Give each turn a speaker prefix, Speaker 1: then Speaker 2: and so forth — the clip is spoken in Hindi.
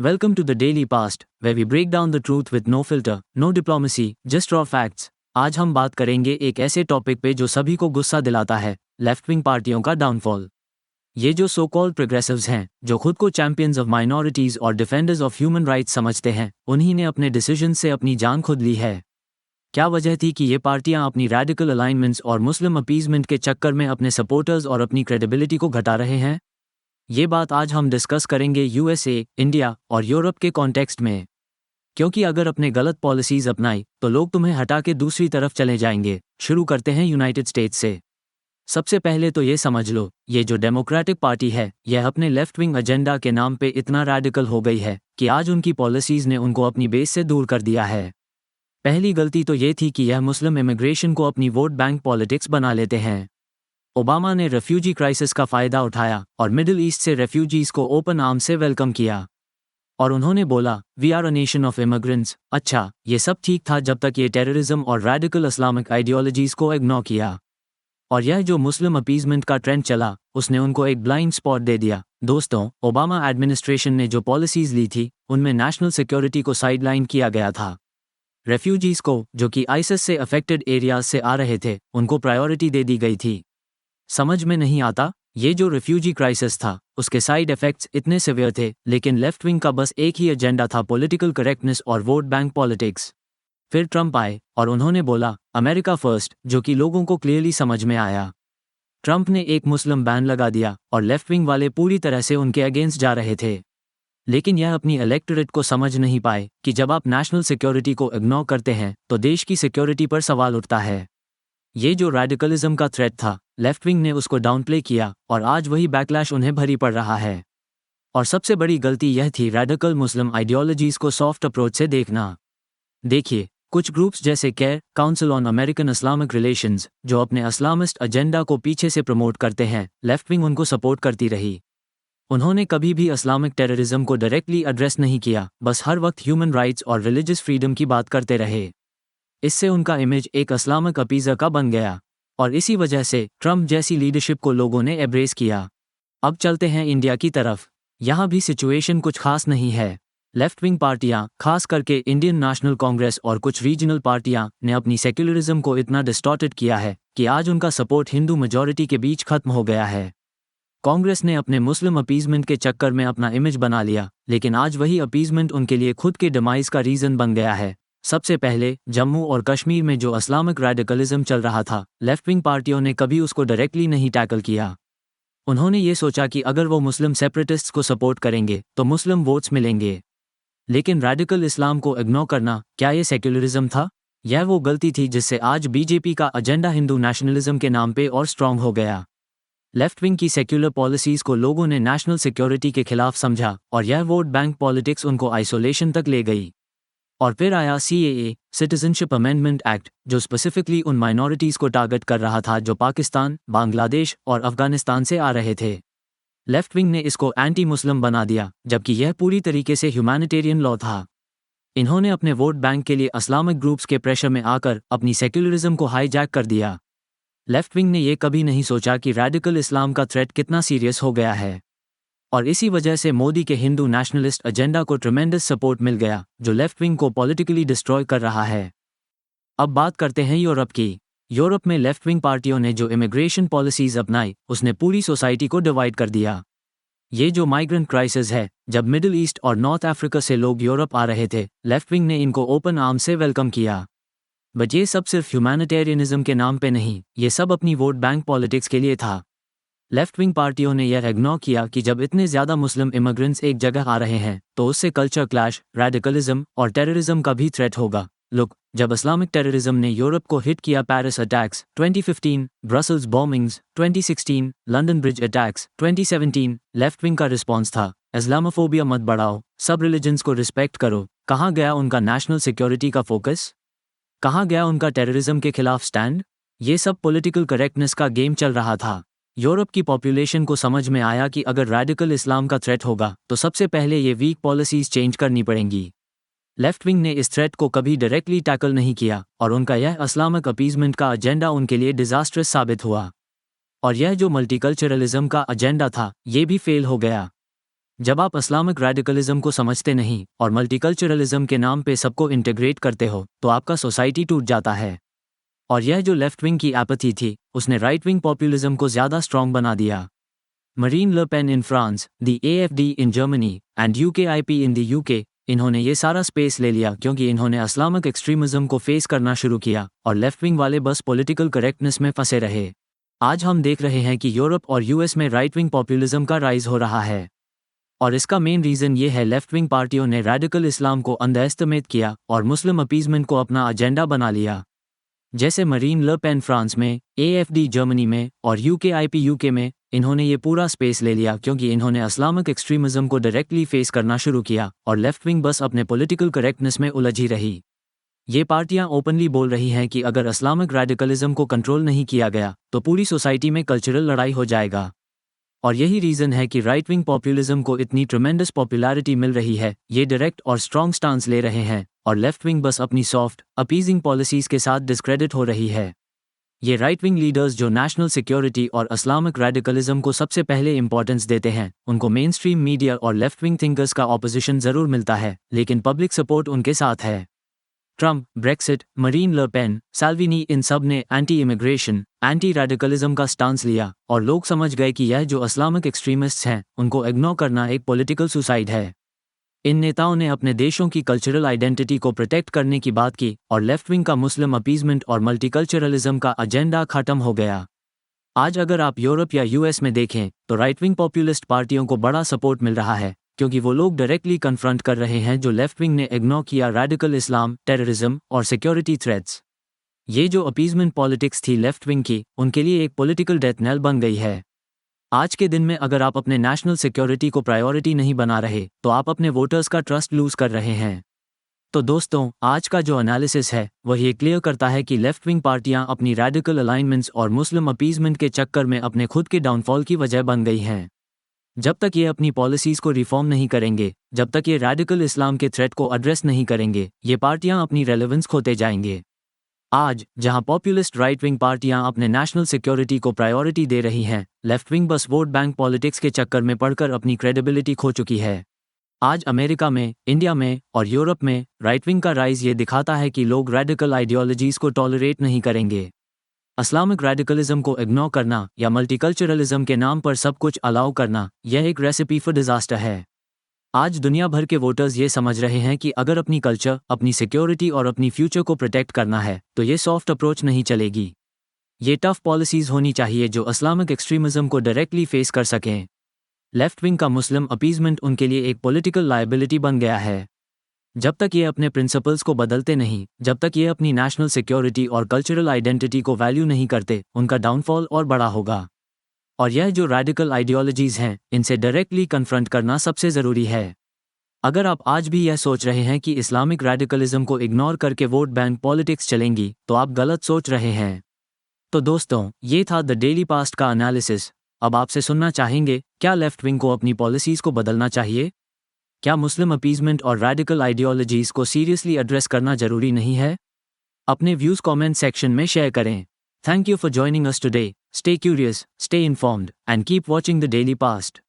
Speaker 1: Welcome to the Daily Past, where we break down the truth with no filter, no diplomacy, just raw facts. आज हम बात करेंगे एक ऐसे टॉपिक पे जो सभी को गुस्सा दिलाता है, लेफ्ट विंग पार्टियों का डाउनफॉल। ये जो सो कॉल्ड प्रोग्रेसिव्स हैं, जो खुद को चैंपियंस ऑफ माइनॉरिटीज और डिफेंडर्स ऑफ ह्यूमन राइट्स समझते हैं, उन्हीं ने अपने डिसीजन से अपनी जान खुद ली है। क्या वजह थी कि ये पार्टियां अपनी रैडिकल अलाइनमेंट्स और मुस्लिम अपीजमेंट के चक्कर में अपने सपोर्टर्स और अपनी क्रेडिबिलिटी को घटा रहे हैं? ये बात आज हम डिस्कस करेंगे यूएसए, इंडिया और यूरोप के कॉन्टेक्स्ट में। क्योंकि अगर अपने गलत पॉलिसीज अपनाई तो लोग तुम्हें हटा के दूसरी तरफ चले जाएंगे। शुरू करते हैं यूनाइटेड स्टेट्स से। सबसे पहले तो ये समझ लो, ये जो डेमोक्रेटिक पार्टी है, यह अपने लेफ्ट विंग एजेंडा के नाम पे इतना रैडिकल हो गई है कि आज उनकी पॉलिसीज ने उनको अपनी बेस से दूर कर दिया है। पहली गलती तो ये थी कि यह मुस्लिम इमिग्रेशन को अपनी वोट बैंक पॉलिटिक्स बना लेते हैं। ओबामा ने रेफ्यूजी क्राइसिस का फ़ायदा उठाया और मिडिल ईस्ट से रेफ्यूजीज़ को ओपन आर्म से वेलकम किया। और उन्होंने बोला, we are a nation of immigrants. अच्छा, ये सब ठीक था जब तक ये टेररिज्म और रैडिकल इस्लामिक आइडियोलॉजीज़ को इग्नोर किया। और यह जो मुस्लिम अपीजमेंट का ट्रेंड चला, उसने उनको एक ब्लाइंड स्पॉट दे दिया। दोस्तों, ओबामा एडमिनिस्ट्रेशन ने जो पॉलिसीज़ ली थी, उनमें नेशनल सिक्योरिटी को साइडलाइन किया गया था। रेफ्यूजीज़ को, जो कि आइसिस से अफेक्टेड एरियाज से आ रहे थे, उनको प्रायोरिटी दे दी गई थी। समझ में नहीं आता, ये जो रिफ्यूजी क्राइसिस था, उसके साइड इफेक्ट्स इतने सिवियर थे, लेकिन लेफ्ट विंग का बस एक ही एजेंडा था, पॉलिटिकल करेक्टनेस और वोट बैंक पॉलिटिक्स। फिर ट्रंप आए और उन्होंने बोला, अमेरिका फर्स्ट, जो कि लोगों को क्लियरली समझ में आया। ट्रंप ने एक मुस्लिम बैन लगा दिया और लेफ्ट विंग वाले पूरी तरह से उनके अगेंस्ट जा रहे थे। लेकिन यह अपनी इलेक्टोरेट को समझ नहीं पाए कि जब आप नेशनल सिक्योरिटी को इग्नोर करते हैं तो देश की सिक्योरिटी पर सवाल उठता है। ये जो रैडिकलिज्म का थ्रेट था, लेफ्ट विंग ने उसको डाउनप्ले किया और आज वही बैकलैश उन्हें भरी पड़ रहा है। और सबसे बड़ी गलती यह थी रैडिकल मुस्लिम आइडियोलॉजीज को सॉफ्ट अप्रोच से देखना। देखिए, कुछ ग्रुप्स जैसे care council on American Islamic relations, जो अपने इस्लामिस्ट एजेंडा को पीछे से प्रमोट करते हैं, लेफ्ट विंग उनको सपोर्ट करती रही। उन्होंने कभी भी इस्लामिक टेररिज्म को डायरेक्टली एड्रेस नहीं किया, बस हर वक्त ह्यूमन राइट्स और रिलीजियस फ्रीडम की बात करते रहे। इससे उनका इमेज एक इस्लामिक अपीज़र का बन गया और इसी वजह से ट्रंप जैसी लीडरशिप को लोगों ने एब्रेस किया। अब चलते हैं इंडिया की तरफ। यहाँ भी सिचुएशन कुछ खास नहीं है। लेफ्ट विंग पार्टियाँ, खास करके इंडियन नेशनल कांग्रेस और कुछ रीजनल पार्टियाँ, ने अपनी सेक्युलरिज्म को इतना डिस्टॉर्टेड किया है कि आज उनका सपोर्ट हिंदू मेजॉरिटी के बीच खत्म हो गया है। कांग्रेस ने अपने मुस्लिम अपीजमेंट के चक्कर में अपना इमेज बना लिया, लेकिन आज वही अपीजमेंट उनके लिए खुद के डिमाइज का रीज़न बन गया है। सबसे पहले, जम्मू और कश्मीर में जो इस्लामिक रैडिकलिज्म चल रहा था, लेफ्ट विंग पार्टियों ने कभी उसको डायरेक्टली नहीं टैकल किया। उन्होंने ये सोचा कि अगर वो मुस्लिम सेपरेटिस्ट्स को सपोर्ट करेंगे तो मुस्लिम वोट्स मिलेंगे। लेकिन रैडिकल इस्लाम को इग्नोर करना, क्या ये सेक्युलरिज्म था? यह वो गलती थी जिससे आज बीजेपी का एजेंडा हिंदू नेशनलिज्म के नाम पे और स्ट्रांग हो गया। लेफ्ट विंग की सेक्युलर पॉलिसीज़ को लोगों ने नेशनल सिक्योरिटी के खिलाफ समझा और यह वोट बैंक पॉलिटिक्स उनको आइसोलेशन तक ले गई। और फिर आया CAA, सिटीजनशिप अमेंडमेंट एक्ट, जो स्पेसिफिकली उन माइनॉरिटीज़ को टारगेट कर रहा था जो पाकिस्तान, बांग्लादेश और अफगानिस्तान से आ रहे थे। लेफ्ट विंग ने इसको एंटी मुस्लिम बना दिया, जबकि यह पूरी तरीके से ह्यूमैनिटेरियन लॉ था। इन्होंने अपने वोट बैंक के लिए इस्लामिक ग्रुप्स के प्रेशर में आकर अपनी सेक्युलरिज्म को हाईजैक कर दिया। लेफ्ट विंग ने यह कभी नहीं सोचा कि रैडिकल इस्लाम का थ्रेट कितना सीरियस हो गया है। और इसी वजह से मोदी के हिंदू नेशनलिस्ट एजेंडा को ट्रेमेंडस सपोर्ट मिल गया, जो लेफ्ट विंग को पॉलिटिकली डिस्ट्रॉय कर रहा है। अब बात करते हैं यूरोप की। यूरोप में लेफ्ट विंग पार्टियों ने जो इमिग्रेशन पॉलिसीज अपनाई, उसने पूरी सोसाइटी को डिवाइड कर दिया। ये जो माइग्रेंट क्राइसिस है, जब मिडिल ईस्ट और नॉर्थ अफ्रीका से लोग यूरोप आ रहे थे, लेफ्ट विंग ने इनको ओपन आर्म से वेलकम किया। बट ये सब सिर्फ ह्यूमैनिटेरियनिज्म के नाम पे नहीं, ये सब अपनी वोट बैंक पॉलिटिक्स के लिए था। लेफ्ट विंग पार्टियों ने यह इग्नोर किया कि जब इतने ज़्यादा मुस्लिम इमिग्रेंट्स एक जगह आ रहे हैं तो उससे कल्चर क्लैश, रैडिकलिज्म और टेररिज्म का भी थ्रेट होगा। लुक, जब इस्लामिक टेररिज्म ने यूरोप को हिट किया, Paris attacks 2015, Brussels bombings 2016, London bridge attacks 2017, left wing का रिस्पॉन्स था, इस्लामोफोबिया मत बढ़ाओ, सब रिलीजन्स को रिस्पेक्ट करो। कहाँ गया उनका नेशनल सिक्योरिटी का फोकस? कहाँ गया उनका टेररिज्म के खिलाफ स्टैंड? ये सब पॉलिटिकल करेक्टनेस का गेम चल रहा था। यूरोप की पॉपुलेशन को समझ में आया कि अगर रैडिकल इस्लाम का थ्रेट होगा तो सबसे पहले ये वीक पॉलिसीज चेंज करनी पड़ेंगी। लेफ्ट विंग ने इस थ्रेट को कभी डायरेक्टली टैकल नहीं किया और उनका यह इस्लामिक अपीजमेंट का एजेंडा उनके लिए डिजास्ट्रस साबित हुआ। और यह जो मल्टीकल्चरलिज्म का एजेंडा था, ये भी फेल हो गया। जब आप इस्लामिक रेडिकलिज्म को समझते नहीं और मल्टीकल्चरलिज्म के नाम पे सबको इंटीग्रेट करते हो तो आपका सोसाइटी टूट जाता है। और यह जो लेफ्ट विंग की एपैथी थी उसने राइट विंग पॉपुलिज्म को ज़्यादा स्ट्रॉन्ग बना दिया। Marine Le pain in France, the AFD in Germany and UKIP in the UK, इन्होंने ये सारा स्पेस ले लिया क्योंकि इन्होंने इस्लामिक एक्सट्रीमिज्म को फेस करना शुरू किया और लेफ्ट विंग वाले बस पॉलिटिकल करेक्टनेस में फंसे रहे। आज हम देख रहे हैं कि यूरोप और US में राइट विंग पॉपुलिज्म का राइज हो रहा है और इसका मेन रीज़न ये है लेफ्ट विंग पार्टियों ने रेडिकल इस्लाम को अंडरएस्टिमेट किया और मुस्लिम अपीजमेंट को अपना एजेंडा बना लिया। जैसे मरीन ले पेन फ्रांस में, AFD जर्मनी में और UKIP UK में, इन्होंने ये पूरा स्पेस ले लिया क्योंकि इन्होंने इस्लामिक एक्सट्रीमिज्म को डायरेक्टली फेस करना शुरू किया और लेफ्ट विंग बस अपने पॉलिटिकल करेक्टनेस में उलझी रही। ये पार्टियां ओपनली बोल रही हैं कि अगर इस्लामिक रेडिकलिज्म को कंट्रोल नहीं किया गया तो पूरी सोसाइटी में कल्चरल लड़ाई हो जाएगा। और यही रीज़न है कि राइट विंग पॉपुलिज्म को इतनी ट्रेमेंडस पॉपुलैरिटी मिल रही है। ये डायरेक्ट और स्ट्रॉन्ग स्टांस ले रहे हैं और लेफ्ट विंग बस अपनी सॉफ्ट अपीजिंग पॉलिसीज़ के साथ डिस्क्रेडिट हो रही है। ये राइट विंग लीडर्स जो नेशनल सिक्योरिटी और इस्लामिक रेडिकलिज्म को सबसे पहले इंपॉर्टेंस देते हैं, उनको मेन स्ट्रीम मीडिया और लेफ्ट विंग थिंकर्स का ऑपोजिशन ज़रूर मिलता है, लेकिन पब्लिक सपोर्ट उनके साथ है। Trump, Brexit, Marine Le Pen, Salvini, इन सब ने एंटी इमिग्रेशन, एंटी रेडिकलिज्म का स्टांस लिया और लोग समझ गए कि यह जो इस्लामिक एक्सट्रीमिस्ट्स हैं उनको इग्नोर करना एक पॉलिटिकल सुसाइड है। इन नेताओं ने अपने देशों की कल्चरल आइडेंटिटी को प्रोटेक्ट करने की बात की और लेफ्ट विंग का मुस्लिम अपीजमेंट और मल्टीकल्चरलिज्म का एजेंडा खत्म हो गया। आज अगर आप यूरोप या US में देखें तो राइट विंग पॉपुलिस्ट पार्टियों को बड़ा सपोर्ट मिल रहा है क्योंकि वो लोग डायरेक्टली कन्फ्रंट कर रहे हैं जो लेफ्ट विंग ने इग्नोर किया, रेडिकल इस्लाम, टेररिज्म और सिक्योरिटी थ्रेट्स। ये जो अपीजमेंट पॉलिटिक्स थी लेफ्ट विंग की, उनके लिए एक पॉलिटिकल डेथ नेल बन गई है। आज के दिन में अगर आप अपने नेशनल सिक्योरिटी को प्रायोरिटी नहीं बना रहे तो आप अपने वोटर्स का ट्रस्ट लूज कर रहे हैं। तो दोस्तों, आज का जो एनालिसिस है वह ये क्लियर करता है कि लेफ्ट विंग पार्टियां अपनी रेडिकल अलाइनमेंट्स और मुस्लिम अपीजमेंट के चक्कर में अपने खुद के डाउनफॉल की वजह बन गई हैं। जब तक ये अपनी पॉलिसीज़ को रिफॉर्म नहीं करेंगे, जब तक ये रेडिकल इस्लाम के थ्रेट को एड्रेस नहीं करेंगे, ये पार्टियां अपनी रेलेवेंस खोते जाएंगे। आज जहां पॉपुलिस्ट राइट विंग पार्टियां अपने नेशनल सिक्योरिटी को प्रायोरिटी दे रही हैं, लेफ्ट विंग बस वोट बैंक पॉलिटिक्स के चक्कर में पड़कर अपनी क्रेडिबिलिटी खो चुकी है। आज अमेरिका में, इंडिया में और यूरोप में राइट विंग का राइज ये दिखाता है कि लोग रेडिकल आइडियोलॉजीज को टॉलरेट नहीं करेंगे। इस्लामिक रेडिकलिज्म को इग्नोर करना या मल्टीकल्चरलिज्म के नाम पर सब कुछ अलाउ करना, यह एक रेसिपी फॉर डिजास्टर है। आज दुनिया भर के वोटर्स ये समझ रहे हैं कि अगर अपनी कल्चर, अपनी सिक्योरिटी और अपनी फ्यूचर को प्रोटेक्ट करना है तो ये सॉफ्ट अप्रोच नहीं चलेगी। ये टफ पॉलिसीज़ होनी चाहिए जो इस्लामिक एक्सट्रीमिज्म को डायरेक्टली फेस कर सकें। लेफ्ट विंग का मुस्लिम अपीजमेंट उनके लिए एक पॉलिटिकल लायबिलिटी बन गया है। जब तक ये अपने प्रिंसिपल्स को बदलते नहीं, जब तक ये अपनी नेशनल सिक्योरिटी और कल्चरल आइडेंटिटी को वैल्यू नहीं करते, उनका डाउनफॉल और बड़ा होगा। और यह जो रेडिकल आइडियोलॉजीज हैं, इनसे डायरेक्टली कन्फ्रंट करना सबसे ज़रूरी है। अगर आप आज भी यह सोच रहे हैं कि इस्लामिक रेडिकलिज्म को इग्नोर करके वोट बैंक पॉलिटिक्स चलेंगी, तो आप गलत सोच रहे हैं। तो दोस्तों, ये था द डेली पास्ट का एनालिसिस। अब आपसे सुनना चाहेंगे, क्या लेफ्ट विंग को अपनी पॉलिसीज़ को बदलना चाहिए? क्या मुस्लिम अपीजमेंट और रेडिकल आइडियोलॉजीज़ को सीरियसली एड्रेस करना ज़रूरी नहीं है? अपने व्यूज़ कमेंट सेक्शन में शेयर करें। Thank you for joining us today. Stay curious, stay informed, and keep watching the Daily Past.